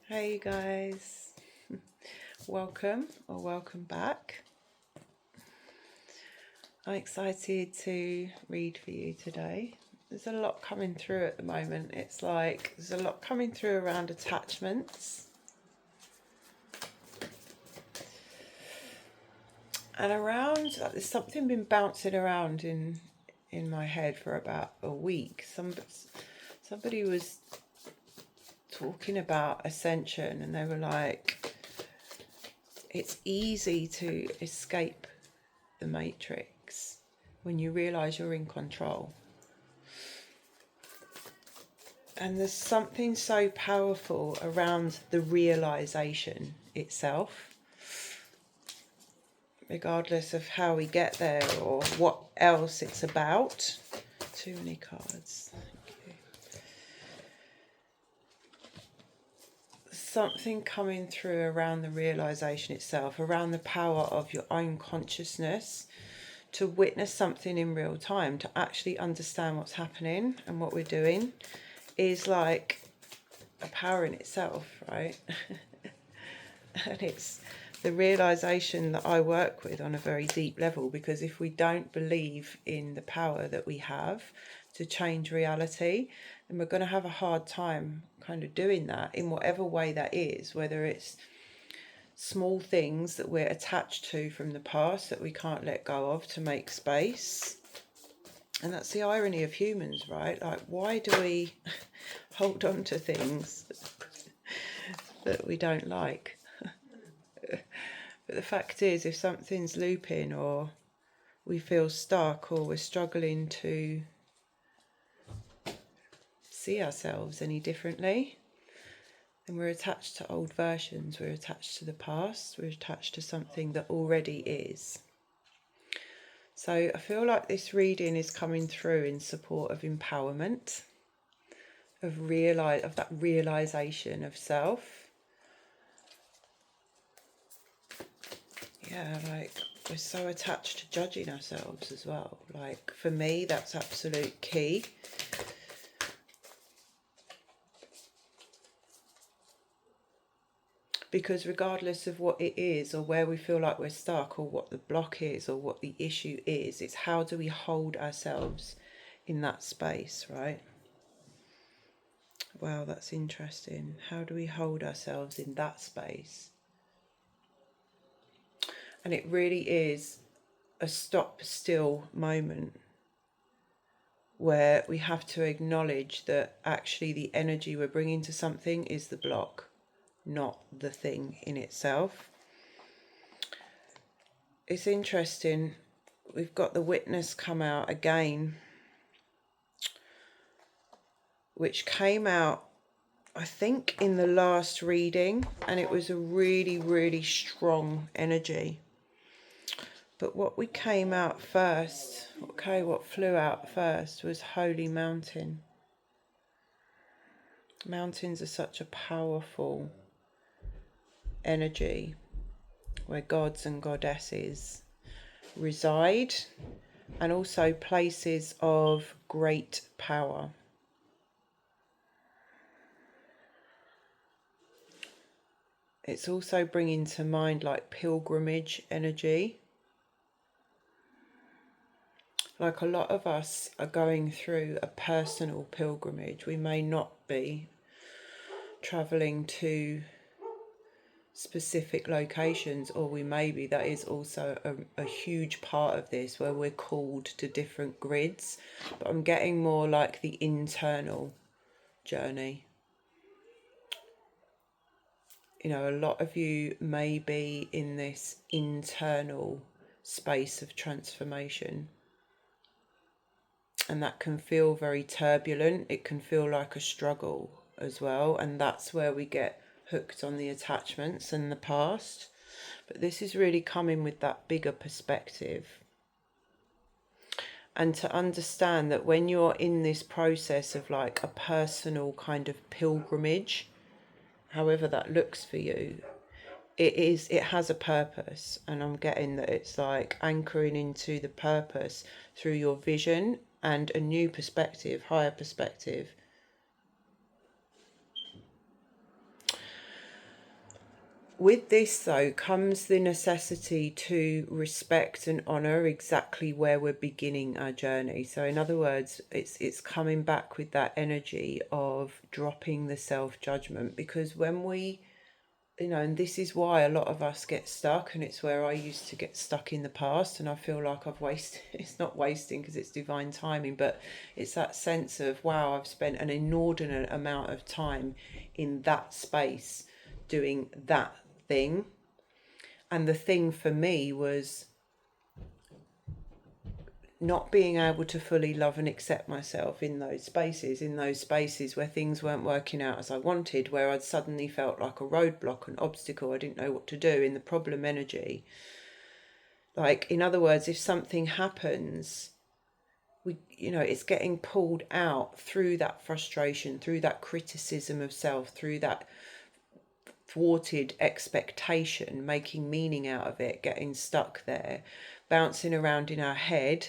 Hey you guys, welcome or welcome back. I'm excited to read for you today. There's a lot coming through at the moment. It's like there's a lot coming through around attachments and around there's something been bouncing around in my head for about a week. Somebody was talking about ascension and they were like, it's easy to escape the matrix when you realize you're in control. And there's something so powerful around the realization itself, regardless of how we get there or what else it's about. Too many cards. Thank you. Something coming through around the realization itself, around the power of your own consciousness to witness something in real time, to actually understand what's happening and what we're doing, is like a power in itself, right? And it's the realization that I work with on a very deep level, because if we don't believe in the power that we have to change reality, then we're going to have a hard time kind of doing that in whatever way that is, whether it's small things that we're attached to from the past that we can't let go of to make space. And that's the irony of humans, right? Like, why do we hold on to things that we don't like? But the fact is, if something's looping or we feel stuck or we're struggling to see ourselves any differently, then we're attached to old versions, we're attached to the past, we're attached to something that already is. So I feel like this reading is coming through in support of empowerment, of that realization of self. Yeah, like we're so attached to judging ourselves as well. Like for me, that's absolute key. Because regardless of what it is or where we feel like we're stuck or what the block is or what the issue is, it's how do we hold ourselves in that space, right? Wow, that's interesting. How do we hold ourselves in that space? And it really is a stop still moment where we have to acknowledge that actually the energy we're bringing to something is the block, not the thing in itself. It's interesting, we've got the witness come out again, which came out I think in the last reading, and it was a really, really strong energy. But what came out first, what flew out first was Holy Mountain. Mountains are such a powerful energy where gods and goddesses reside, and also places of great power. It's also bringing to mind like pilgrimage energy. Like a lot of us are going through a personal pilgrimage. We may not be travelling to specific locations, or we may be. That is also a huge part of this, where we're called to different grids. But I'm getting more like the internal journey. You know, a lot of you may be in this internal space of transformation. And that can feel very turbulent. It can feel like a struggle as well. And that's where we get hooked on the attachments and the past. But this is really coming with that bigger perspective. And to understand that when you're in this process of like a personal kind of pilgrimage, however that looks for you, it has a purpose. And I'm getting that it's like anchoring into the purpose through your vision and a new perspective, higher perspective. With this, though, comes the necessity to respect and honour exactly where we're beginning our journey. So, in other words, it's coming back with that energy of dropping the self-judgment, because when we, and this is why a lot of us get stuck, and it's where I used to get stuck in the past, and I feel like I've wasted, it's not wasting because it's divine timing, but it's that sense of, wow, I've spent an inordinate amount of time in that space doing that thing. And the thing for me was not being able to fully love and accept myself in those spaces where things weren't working out as I wanted, where I'd suddenly felt like a roadblock, an obstacle, I didn't know what to do, in the problem energy. Like, in other words, if something happens, it's getting pulled out through that frustration, through that criticism of self, through that thwarted expectation, making meaning out of it, getting stuck there, bouncing around in our head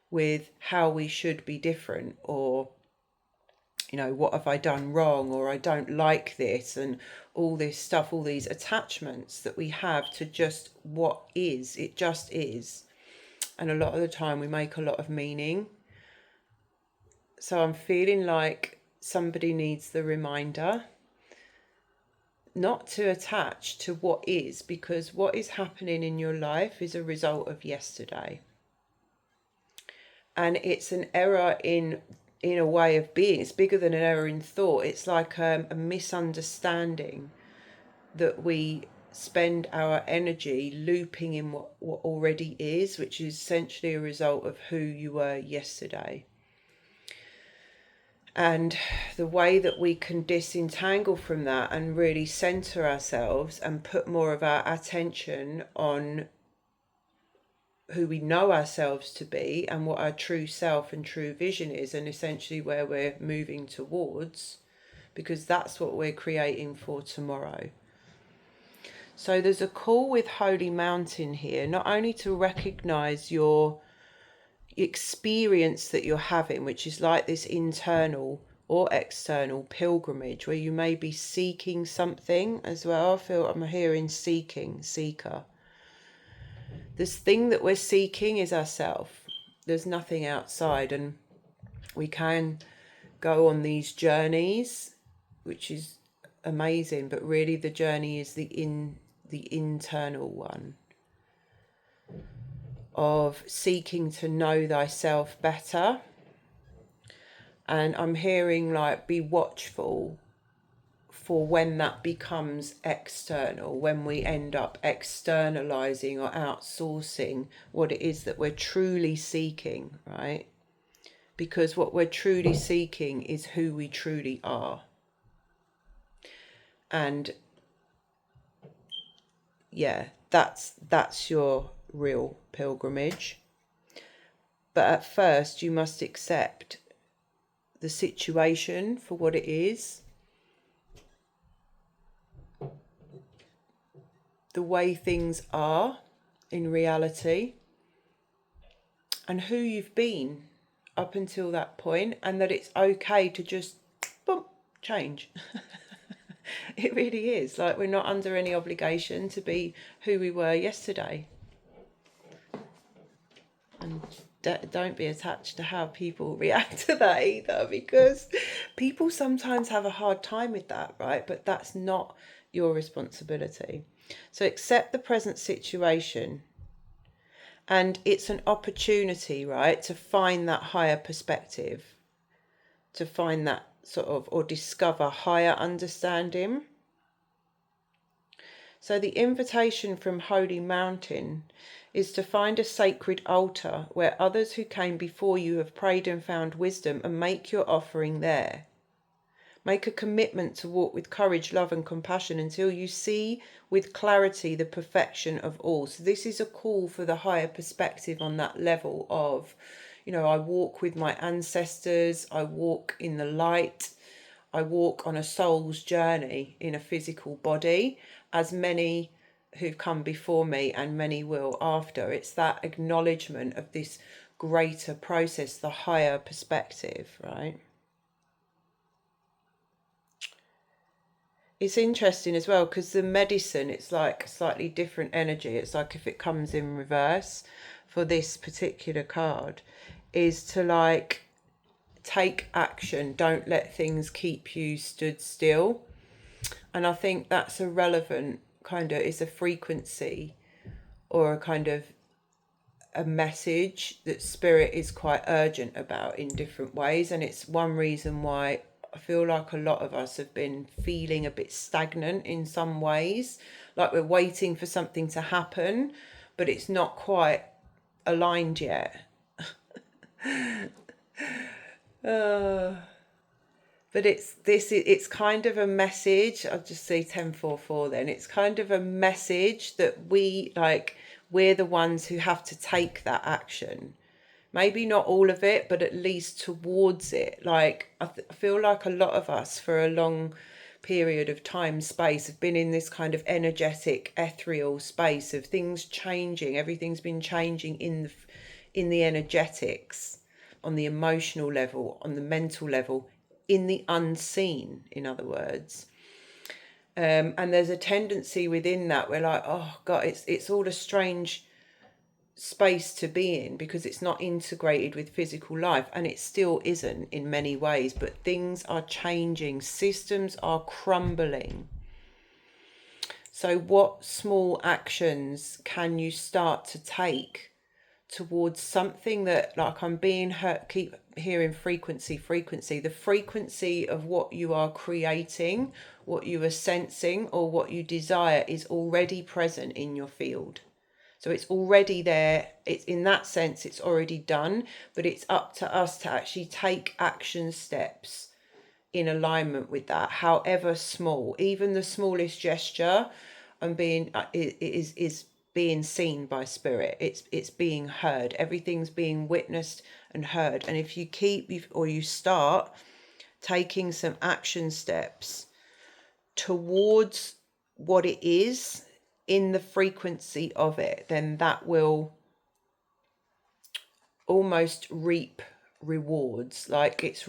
with how we should be different, or what have I done wrong, or I don't like this, and all this stuff, all these attachments that we have to just what is. It just is. And a lot of the time we make a lot of meaning. So I'm feeling like somebody needs the reminder not to attach to what is, because what is happening in your life is a result of yesterday. And it's an error in a way of being. It's bigger than an error in thought. It's like a misunderstanding that we spend our energy looping in what already is, which is essentially a result of who you were yesterday. And the way that we can disentangle from that and really center ourselves and put more of our attention on who we know ourselves to be and what our true self and true vision is, and essentially where we're moving towards, because that's what we're creating for tomorrow. So there's a call with Holy Mountain here, not only to recognize your experience that you're having, which is like this internal or external pilgrimage where you may be seeking something as well. I feel I'm hearing seeker. This thing that we're seeking is ourself. There's nothing outside, and we can go on these journeys, which is amazing, but really the journey is the internal one of seeking to know thyself better. And I'm hearing like, be watchful for when that becomes external, when we end up externalizing or outsourcing what it is that we're truly seeking, right? Because what we're truly seeking is who we truly are. And yeah, that's your real pilgrimage. But at first you must accept the situation for what it is, the way things are in reality, and who you've been up until that point, and that it's okay to just boom, change. It really is. Like, we're not under any obligation to be who we were yesterday. And don't be attached to how people react to that either, because people sometimes have a hard time with that, right? But that's not your responsibility. So accept the present situation, and it's an opportunity, right, to find that higher perspective, to find that sort of, or discover higher understanding. So the invitation from Holy Mountain is to find a sacred altar where others who came before you have prayed and found wisdom, and make your offering there. Make a commitment to walk with courage, love and compassion until you see with clarity the perfection of all. So this is a call for the higher perspective on that level of, I walk with my ancestors, I walk in the light, I walk on a soul's journey in a physical body, as many who've come before me and many will after. It's that acknowledgement of this greater process, the higher perspective, right? It's interesting as well because the medicine, it's like slightly different energy. It's like if it comes in reverse for this particular card, is to like take action. Don't let things keep you stood still. And I think that's a relevant kind of, it's a frequency or a kind of a message that spirit is quite urgent about in different ways. And it's one reason why I feel like a lot of us have been feeling a bit stagnant in some ways, like we're waiting for something to happen, but it's not quite aligned yet. But it's kind of a message. I'll just say 1044 then. It's kind of a message that we're the ones who have to take that action. Maybe not all of it, but at least towards it. Like I feel like a lot of us for a long period of time space have been in this kind of energetic ethereal space of things changing. Everything's been changing in the energetics, on the emotional level, on the mental level, in the unseen, in other words. And there's a tendency within that where like, oh God, it's all a strange space to be in because it's not integrated with physical life, and it still isn't in many ways, but things are changing, systems are crumbling. So what small actions can you start to take towards something that, like, I'm being hurt, keep hearing frequency, the frequency of what you are creating, what you are sensing, or what you desire is already present in your field. So it's already there. It's in that sense, it's already done, but it's up to us to actually take action steps in alignment with that, however small. Even the smallest gesture and being is being seen by spirit. It's being heard. Everything's being witnessed and heard. And if you you start taking some action steps towards what it is in the frequency of it, then that will almost reap rewards. Like it's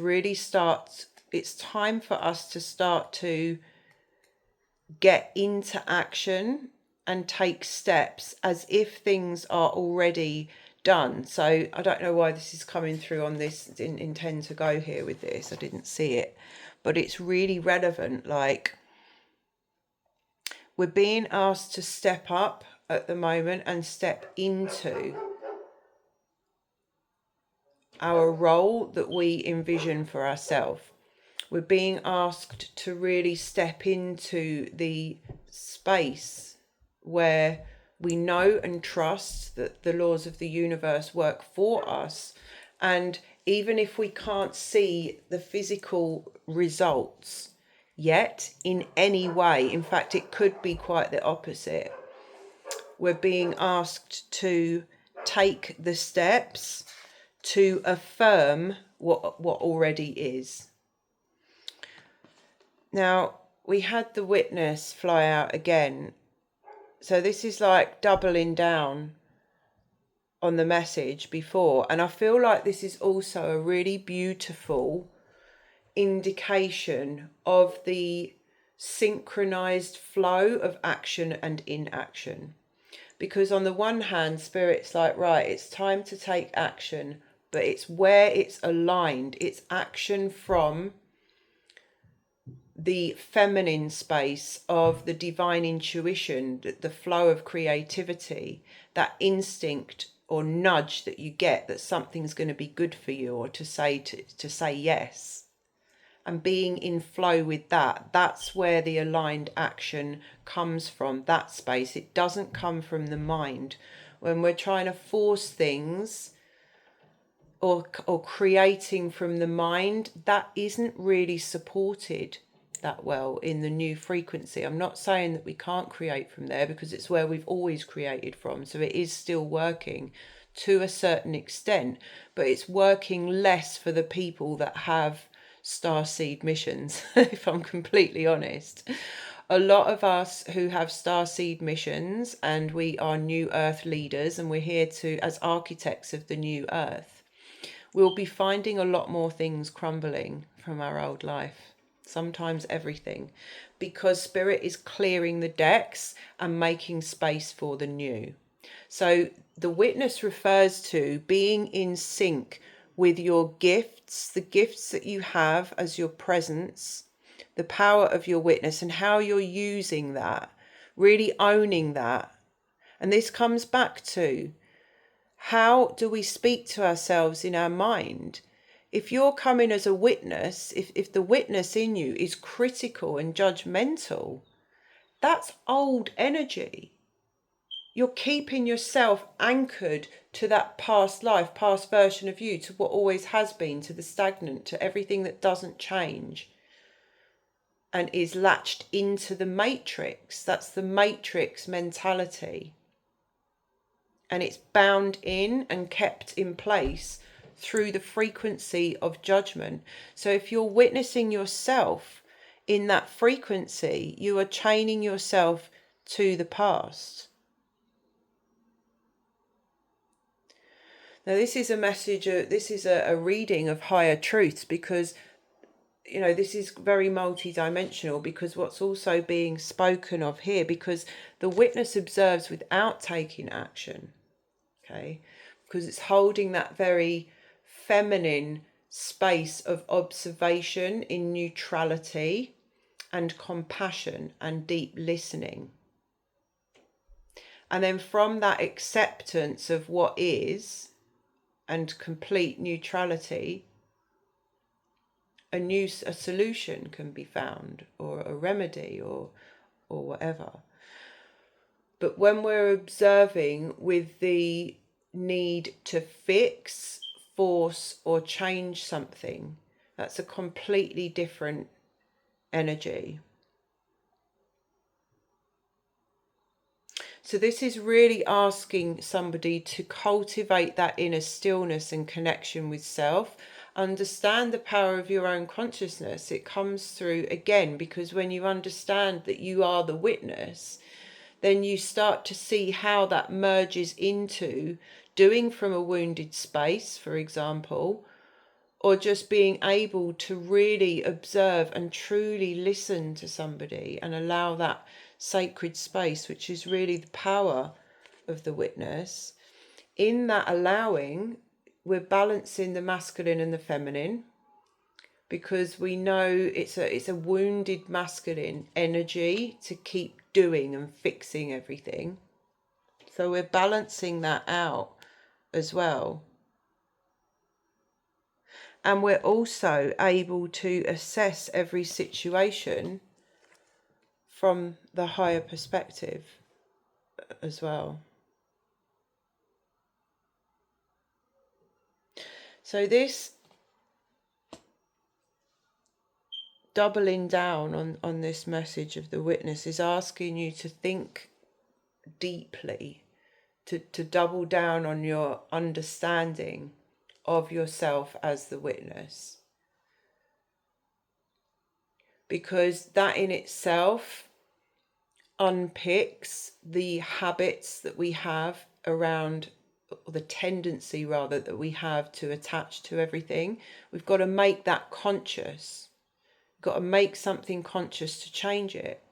time for us to start to get into action and take steps as if things are already done. So I don't know why this is coming through on this. Didn't intend to go here with this. I didn't see it, but it's really relevant. Like we're being asked to step up at the moment and step into our role that we envision for ourselves. We're being asked to really step into the space where we know and trust that the laws of the universe work for us. And even if we can't see the physical results yet in any way, in fact, it could be quite the opposite. We're being asked to take the steps to affirm what already is. Now, we had the witness fly out again. So this is like doubling down on the message before. And I feel like this is also a really beautiful indication of the synchronized flow of action and inaction. Because on the one hand, Spirit's like, right, it's time to take action, but it's where it's aligned. It's action from the feminine space of the divine intuition, the flow of creativity, that instinct or nudge that you get that something's going to be good for you, or to say yes, and being in flow with that's where the aligned action comes from, that space. It doesn't come from the mind. When we're trying to force things or creating from the mind, that isn't really supported that well in the new frequency. I'm not saying that we can't create from there, because it's where we've always created from, so it is still working to a certain extent, but it's working less for the people that have starseed missions. If I'm completely honest, a lot of us who have starseed missions, and we are new earth leaders, and we're here to as architects of the new earth, we'll be finding a lot more things crumbling from our old life. sometimes everything, because Spirit is clearing the decks and making space for the new. So the witness refers to being in sync with your gifts, the gifts that you have as your presence, the power of your witness, and how you're using that, really owning that. And this comes back to, how do we speak to ourselves in our mind? If you're coming as a witness, if the witness in you is critical and judgmental, that's old energy. You're keeping yourself anchored to that past life, past version of you, to what always has been, to the stagnant, to everything that doesn't change and is latched into the matrix. That's the matrix mentality. And it's bound in and kept in place through the frequency of judgment. So if you're witnessing yourself in that frequency, you are chaining yourself to the past. Now, this is a message, this is a reading of higher truths, because, you know, this is very multidimensional, because what's also being spoken of here, because the witness observes without taking action. Okay, because it's holding that very feminine space of observation in neutrality and compassion and deep listening. And then from that acceptance of what is and complete neutrality, a solution can be found, or a remedy, or whatever. But when we're observing with the need to fix, force, or change something, that's a completely different energy. So this is really asking somebody to cultivate that inner stillness and connection with self. Understand the power of your own consciousness. It comes through again, because when you understand that you are the witness, then you start to see how that merges into doing from a wounded space, for example, or just being able to really observe and truly listen to somebody and allow that sacred space, which is really the power of the witness. In that allowing, we're balancing the masculine and the feminine, because we know it's a wounded masculine energy to keep doing and fixing everything. So we're balancing that out as well. And we're also able to assess every situation from the higher perspective as well. So this doubling down on this message of the witness is asking you to think deeply, to double down on your understanding of yourself as the witness, because that in itself unpicks the habits that we have around, or the tendency rather that we have to attach to everything. We've got to make that conscious. We've got to make something conscious to change it.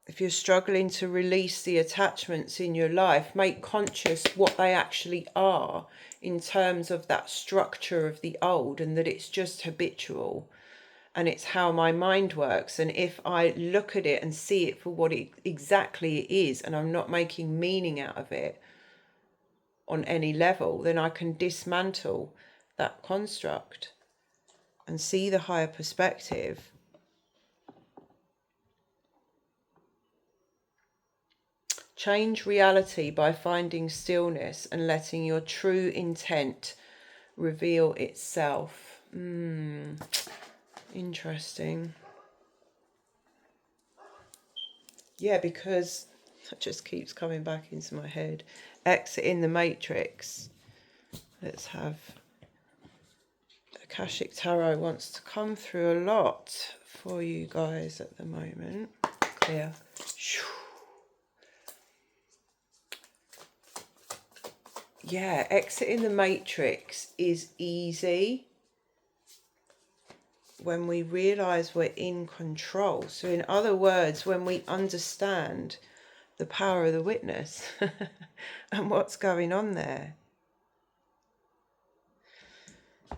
If you're struggling to release the attachments in your life, make conscious what they actually are in terms of that structure of the old, and that it's just habitual and it's how my mind works. And if I look at it and see it for what it exactly is, and I'm not making meaning out of it on any level, then I can dismantle that construct and see the higher perspective. Change reality by finding stillness and letting your true intent reveal itself. Interesting. Yeah, because that just keeps coming back into my head. Exiting the matrix. Let's have... Akashic Tarot wants to come through a lot for you guys at the moment. Clear. Yeah, exiting the matrix is easy. when we realize we're in control. So in other words, when we understand the power of the witness and what's going on there.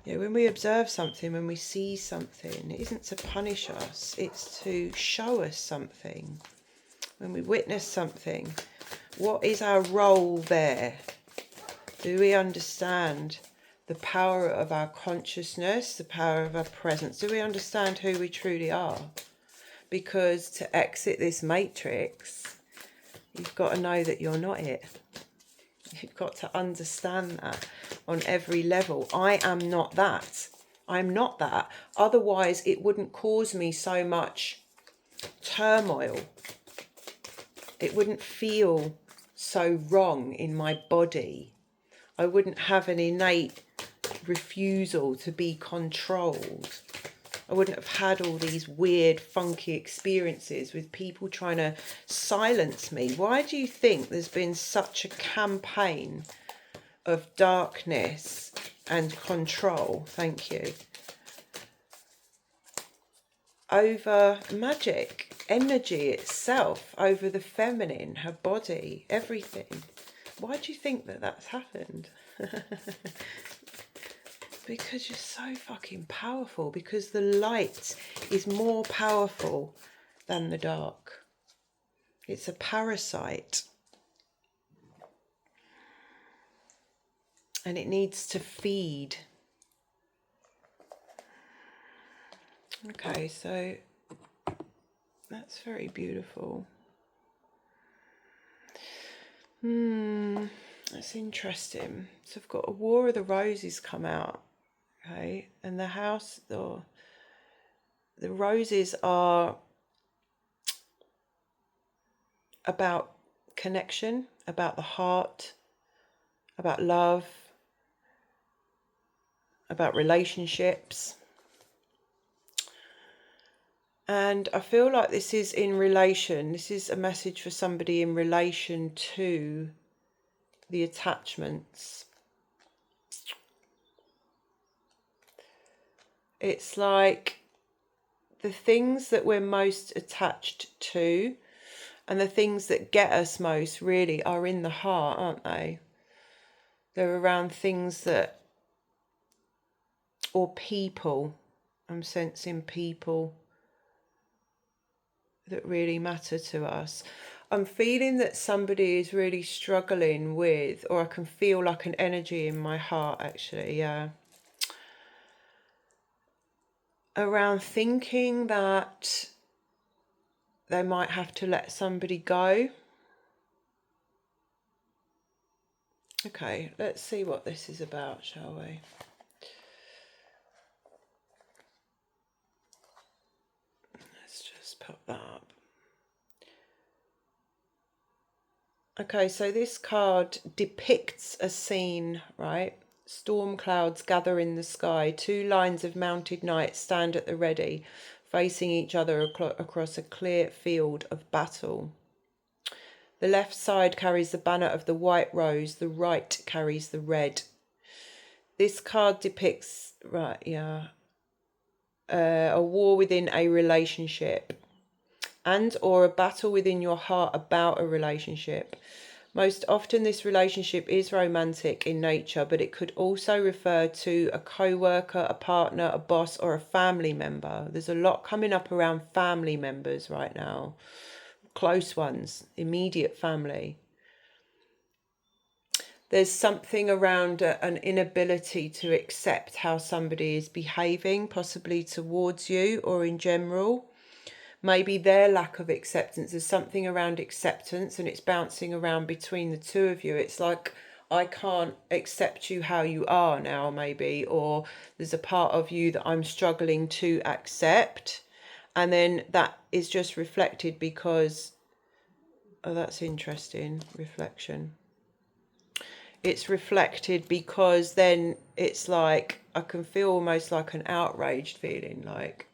Yeah, when we observe something, when we see something, it isn't to punish us, it's to show us something. When we witness something, what is our role there? Do we understand the power of our consciousness, the power of our presence? Do we understand who we truly are? Because to exit this matrix, you've got to know that you're not it. You've got to understand that on every level. I am not that. I'm not that. Otherwise, it wouldn't cause me so much turmoil. It wouldn't feel so wrong in my body. I wouldn't have an innate refusal to be controlled. I wouldn't have had all these weird, funky experiences with people trying to silence me. Why do you think there's been such a campaign of darkness and control? Thank you. Over magic, energy itself, over the feminine, her body, everything. Why do you think that that's happened? Because you're so fucking powerful. Because the light is more powerful than the dark. It's a parasite. And it needs to feed. Okay, so that's very beautiful. That's interesting. So I've got a War of the Roses come out. Okay, and the house, or the roses are about connection, about the heart, about love, about relationships. And I feel like this is this is a message for somebody in relation to the attachments. It's like the things that we're most attached to and the things that get us most really are in the heart, aren't they? They're around things that, or people. I'm sensing people that really matter to us. I'm feeling that somebody is really struggling with, or I can feel like an energy in my heart actually, yeah. Around thinking that they might have to let somebody go. Okay, let's see what this is about, shall we? Let's just pop that up. Okay, so this card depicts a scene, right? Storm clouds gather in the sky. 2 lines of mounted knights stand at the ready, facing each other across a clear field of battle. The left side carries the banner of the white rose, the right carries the red. This card depicts, a war within a relationship and or a battle within your heart about a relationship. Most often this relationship is romantic in nature, but it could also refer to a co-worker, a partner, a boss, or a family member. There's a lot coming up around family members right now. Close ones, immediate family. There's something around an inability to accept how somebody is behaving, possibly towards you or in general. Maybe their lack of acceptance. There's something around acceptance and it's bouncing around between the two of you. It's like, I can't accept you how you are now, maybe, or there's a part of you that I'm struggling to accept. And then that is just reflected because, oh, that's interesting, reflection. It's reflected because then it's like, I can feel almost like an outraged feeling, like,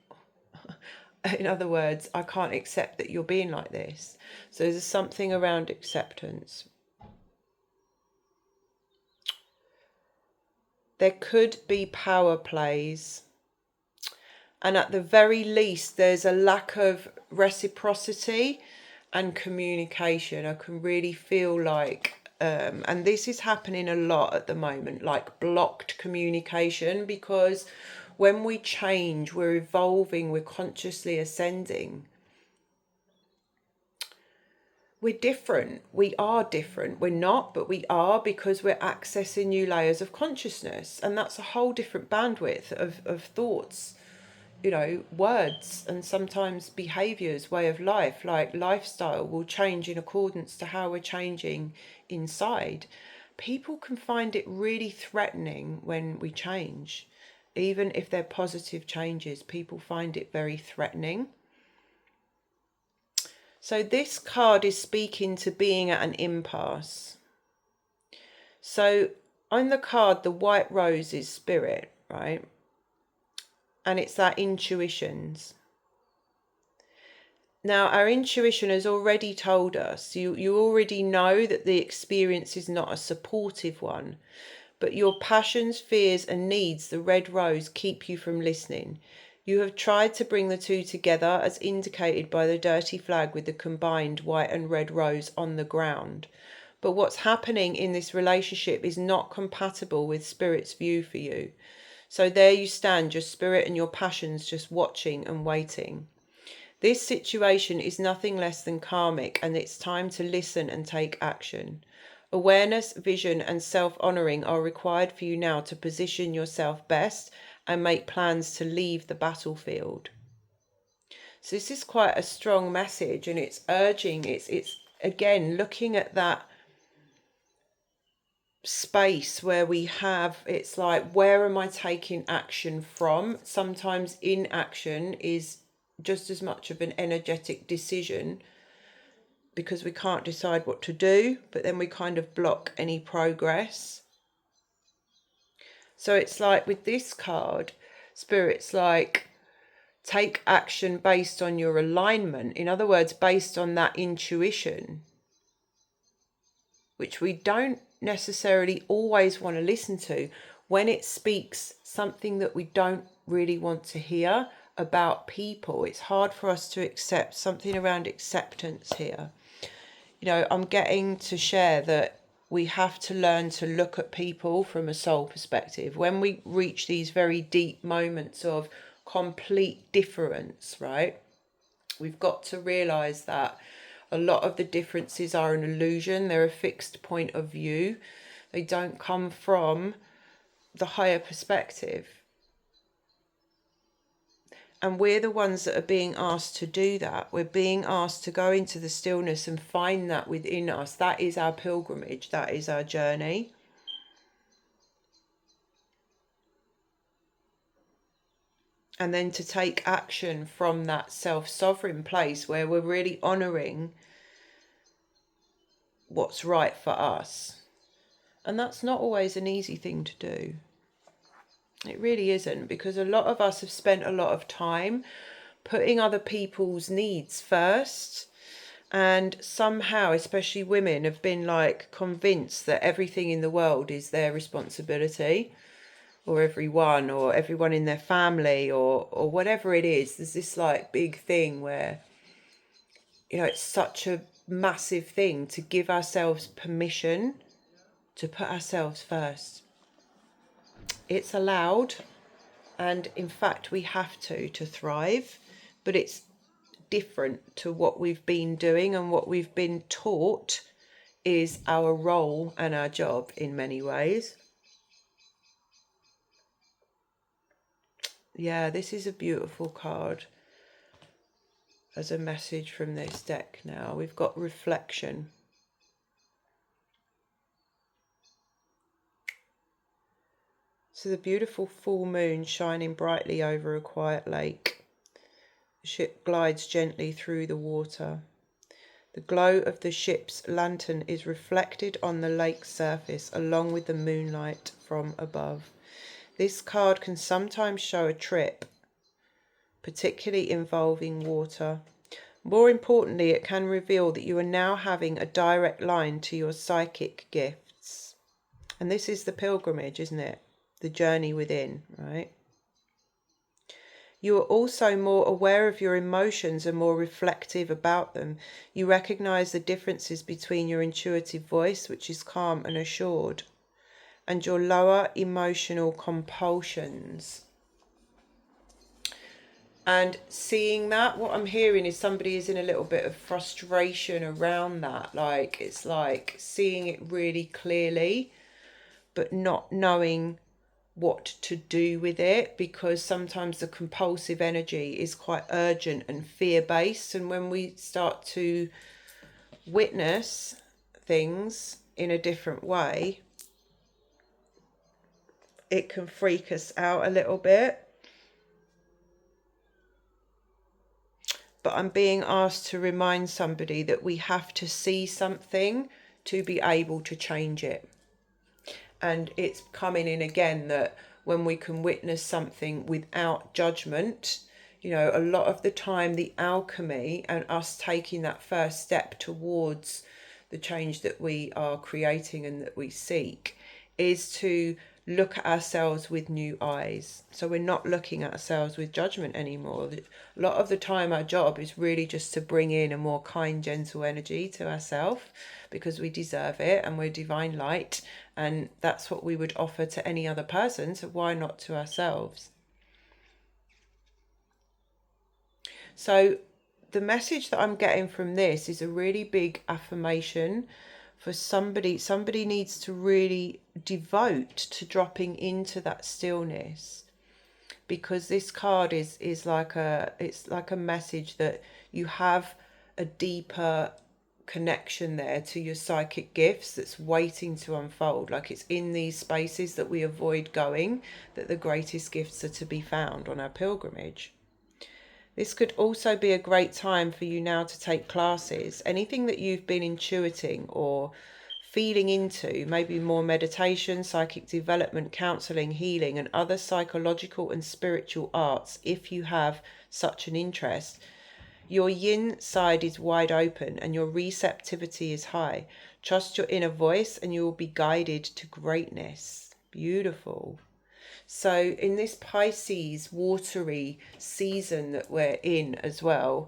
in other words, I can't accept that you're being like this. So there's something around acceptance. There could be power plays. And at the very least, there's a lack of reciprocity and communication. I can really feel like, and this is happening a lot at the moment, like blocked communication, because when we change, we're evolving, we're consciously ascending. We're different. We are different. We're not, but we are, because we're accessing new layers of consciousness. And that's a whole different bandwidth of thoughts, words, and sometimes behaviors, way of life, like lifestyle will change in accordance to how we're changing inside. People can find it really threatening when we change. Even if they're positive changes, people find it very threatening. So this card is speaking to being at an impasse. So on the card, the white rose is spirit, right? And it's our intuitions. Now, our intuition has already told us, you already know that the experience is not a supportive one, but your passions, fears and needs, the red rose, keep you from listening. You have tried to bring the two together as indicated by the dirty flag with the combined white and red rose on the ground. But what's happening in this relationship is not compatible with Spirit's view for you. So there you stand, your spirit and your passions just watching and waiting. This situation is nothing less than karmic, and it's time to listen and take action. Awareness, vision and self-honouring are required for you now to position yourself best and make plans to leave the battlefield. So this is quite a strong message, and it's urging, it's again looking at that space where we have, it's like, where am I taking action from? Sometimes inaction is just as much of an energetic decision, because we can't decide what to do, but then we kind of block any progress. So it's like with this card, Spirit's like, take action based on your alignment. In other words, based on that intuition, which we don't necessarily always want to listen to when it speaks something that we don't really want to hear about people. It's hard for us to accept something around acceptance here. I'm getting to share that we have to learn to look at people from a soul perspective. When we reach these very deep moments of complete difference, right? We've got to realize that a lot of the differences are an illusion. They're a fixed point of view. They don't come from the higher perspective. And we're the ones that are being asked to do that. We're being asked to go into the stillness and find that within us. That is our pilgrimage. That is our journey. And then to take action from that self-sovereign place where we're really honouring what's right for us. And that's not always an easy thing to do. It really isn't, because a lot of us have spent a lot of time putting other people's needs first, and somehow, especially women, have been like convinced that everything in the world is their responsibility, or everyone in their family, or whatever it is. There's this like big thing where, it's such a massive thing to give ourselves permission to put ourselves first. It's allowed, and in fact we have to thrive, but it's different to what we've been doing, and what we've been taught is our role and our job in many ways. Yeah, this is a beautiful card as a message from this deck. Now we've got reflection. So the beautiful full moon shining brightly over a quiet lake. The ship glides gently through the water. The glow of the ship's lantern is reflected on the lake's surface along with the moonlight from above. This card can sometimes show a trip, particularly involving water. More importantly, it can reveal that you are now having a direct line to your psychic gifts. And this is the pilgrimage, isn't it? The journey within, right? You are also more aware of your emotions and more reflective about them. You recognize the differences between your intuitive voice, which is calm and assured, and your lower emotional compulsions. And seeing that, what I'm hearing is somebody is in a little bit of frustration around that. Like, it's like seeing it really clearly, but not knowing what to do with it, because sometimes the compulsive energy is quite urgent and fear-based. And when we start to witness things in a different way, it can freak us out a little bit. But I'm being asked to remind somebody that we have to see something to be able to change it. And it's coming in again that when we can witness something without judgment, you know, a lot of the time the alchemy and us taking that first step towards the change that we are creating and that we seek is to look at ourselves with new eyes. So we're not looking at ourselves with judgment anymore. A lot of the time our job is really just to bring in a more kind, gentle energy to ourselves, because we deserve it and we're divine light, and that's what we would offer to any other person, so why not to ourselves? So the message that I'm getting from this is a really big affirmation for somebody. Somebody needs to really devote to dropping into that stillness, because this card is like it's like a message that you have a deeper connection there to your psychic gifts that's waiting to unfold. Like, it's in these spaces that we avoid going that the greatest gifts are to be found on our pilgrimage. This could also be a great time for you now to take classes. Anything that you've been intuiting or feeling into, maybe more meditation, psychic development, counseling, healing, and other psychological and spiritual arts, if you have such an interest. Your yin side is wide open and your receptivity is high. Trust your inner voice and you will be guided to greatness. Beautiful. So in this Pisces watery season that we're in as well,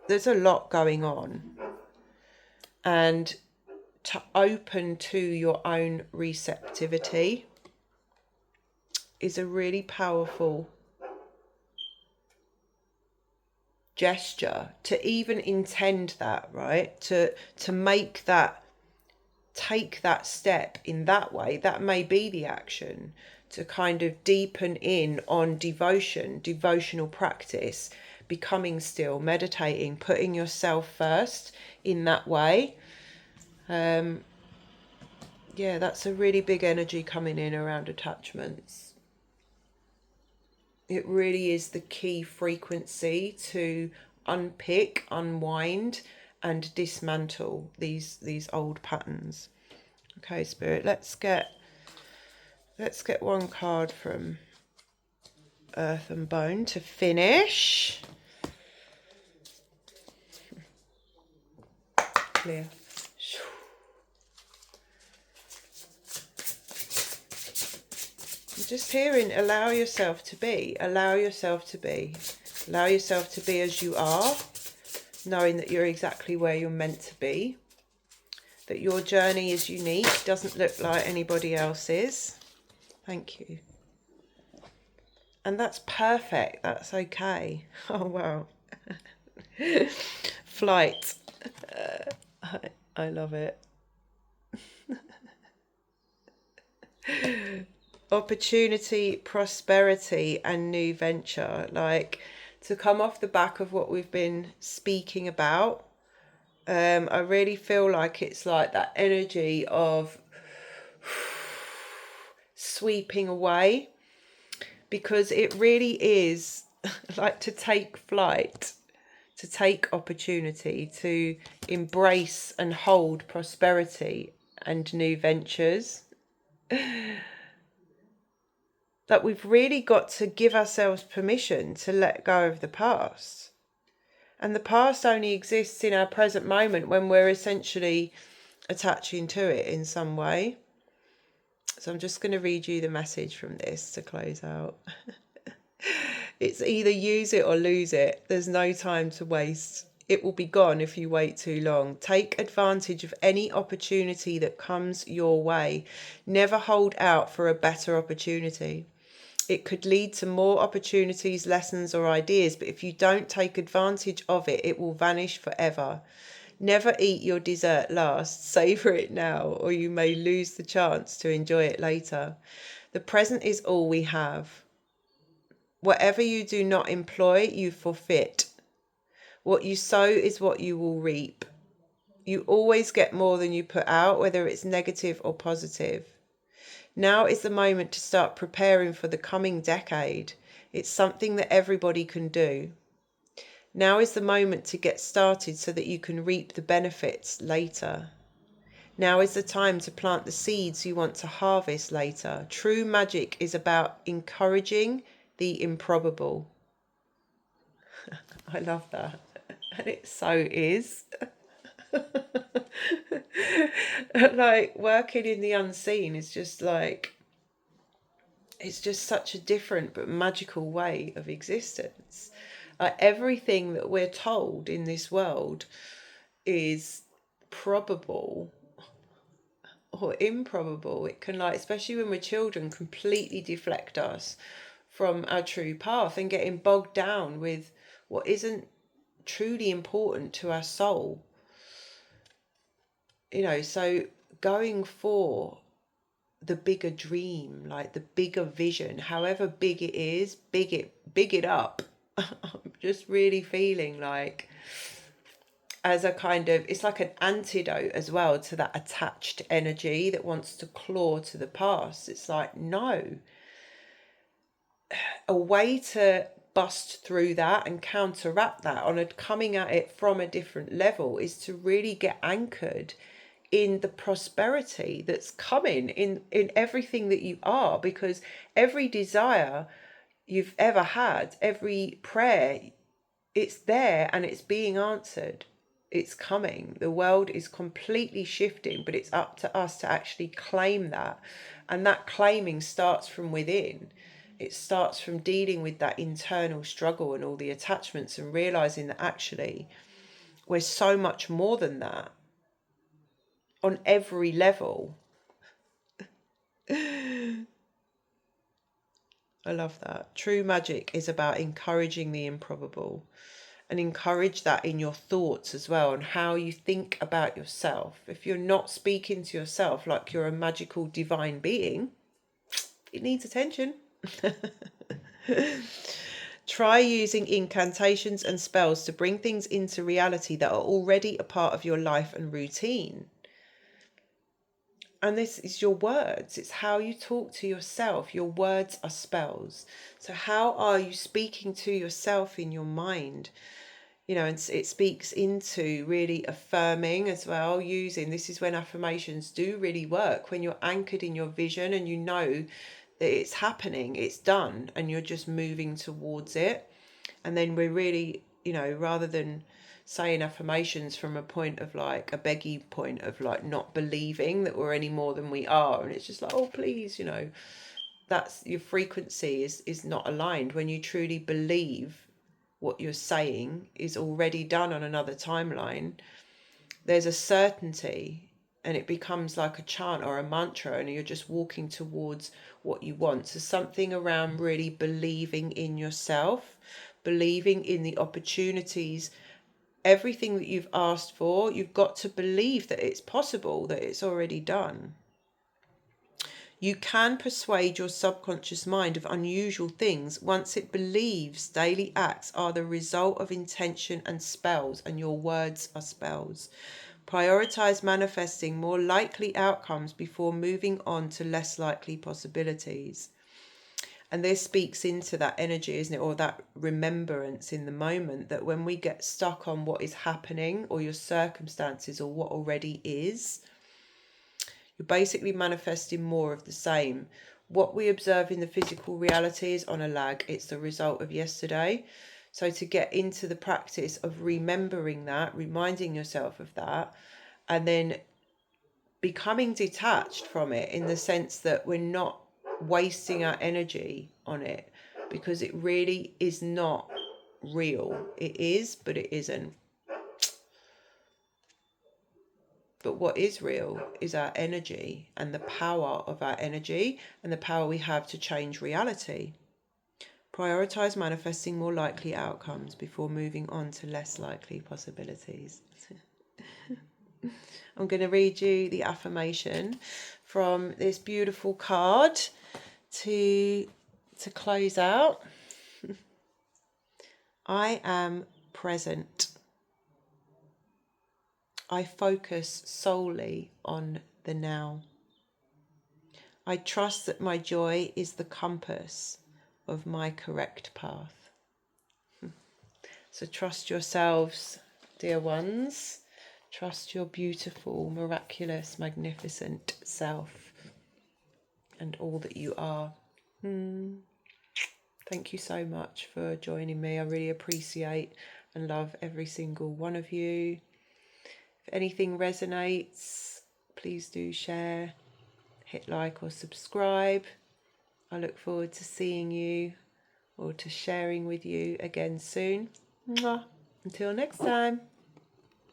there's a lot going on. And to open to your own receptivity is a really powerful gesture. To even intend that, right? To make that, take that step in that way, that may be the action, to kind of deepen in on devotion, devotional practice, becoming still, meditating, putting yourself first in that way. Yeah, that's a really big energy coming in around attachments. It really is the key frequency to unpick, unwind, and dismantle these old patterns. Okay, Spirit, let's get one card from Earth and Bone to finish. Clear. I'm just hearing, allow yourself to be, allow yourself to be, allow yourself to be as you are, knowing that you're exactly where you're meant to be, that your journey is unique, doesn't look like anybody else's. Thank you. And that's perfect. That's okay. Oh, wow. Flight. I love it. Opportunity, prosperity, and new venture. Like, to come off the back of what we've been speaking about, I really feel like it's like that energy of sweeping away, because it really is like to take flight, to take opportunity, to embrace and hold prosperity and new ventures. That we've really got to give ourselves permission to let go of the past. And the past only exists in our present moment when we're essentially attaching to it in some way. So I'm just going to read you the message from this to close out. It's either use it or lose it. There's no time to waste. It will be gone if you wait too long. Take advantage of any opportunity that comes your way. Never hold out for a better opportunity. It could lead to more opportunities, lessons, or ideas, but if you don't take advantage of it, it will vanish forever. Never eat your dessert last. Savor it now, or you may lose the chance to enjoy it later. The present is all we have. Whatever you do not employ, you forfeit. What you sow is what you will reap. You always get more than you put out, whether it's negative or positive. Now is the moment to start preparing for the coming decade. It's something that everybody can do. Now is the moment to get started so that you can reap the benefits later. Now is the time to plant the seeds you want to harvest later. True magic is about encouraging the improbable. I love that. And it so is. Like, working in the unseen is just like, it's just such a different but magical way of existence. Everything that we're told in this world is probable or improbable. It can, like, especially when we're children, completely deflect us from our true path and getting bogged down with what isn't truly important to our soul. You know, so going for the bigger dream, like the bigger vision, however big it is, big it up. I'm just really feeling like, as a kind of, it's like an antidote as well to that attached energy that wants to claw to the past. It's like, no, a way to bust through that and counteract that on a coming at it from a different level is to really get anchored in the prosperity that's coming in everything that you are, because every desire you've ever had, every prayer, it's there and it's being answered. It's coming. The world is completely shifting, but it's up to us to actually claim that. And that claiming starts from within. It starts from dealing with that internal struggle and all the attachments and realizing that actually we're so much more than that on every level. I love that. True magic is about encouraging the improbable, and encourage that in your thoughts as well, and how you think about yourself. If you're not speaking to yourself like you're a magical divine being, it needs attention. Try using incantations and spells to bring things into reality that are already a part of your life and routine. And this is your words. It's how you talk to yourself. Your words are spells. So how are you speaking to yourself in your mind? You know, and it speaks into really affirming as well, using, this is when affirmations do really work, when you're anchored in your vision and you know that it's happening, it's done, and you're just moving towards it. And then we're really, you know, rather than saying affirmations from a point of like a beggy point of like not believing that we're any more than we are, and it's just like, oh please, you know, that's your frequency is not aligned. When you truly believe what you're saying is already done on another timeline, there's a certainty, and it becomes like a chant or a mantra, and you're just walking towards what you want. So something around really believing in yourself, believing in the opportunities, everything that you've asked for. You've got to believe that it's possible, that it's already done. You can persuade your subconscious mind of unusual things once it believes daily acts are the result of intention and spells, and your words are spells. Prioritize manifesting more likely outcomes before moving on to less likely possibilities. And this speaks into that energy, isn't it? Or that remembrance in the moment, that when we get stuck on what is happening or your circumstances or what already is, you're basically manifesting more of the same. What we observe in the physical reality is on a lag. It's the result of yesterday. So to get into the practice of remembering that, reminding yourself of that, and then becoming detached from it, in the sense that we're not wasting our energy on it, because it really is not real. It is, but it isn't. But what is real is our energy, and the power of our energy, and the power we have to change reality. Prioritize manifesting more likely outcomes before moving on to less likely possibilities. I'm going to read you the affirmation from this beautiful card to close out. I am present. I focus solely on the now. I trust that my joy is the compass of my correct path. So trust yourselves, dear ones. Trust your beautiful, miraculous, magnificent self and all that you are. Thank you so much for joining me. I really appreciate and love every single one of you. If anything resonates, please do share, hit like or subscribe. I look forward to seeing you or to sharing with you again soon. Mwah. Until next time.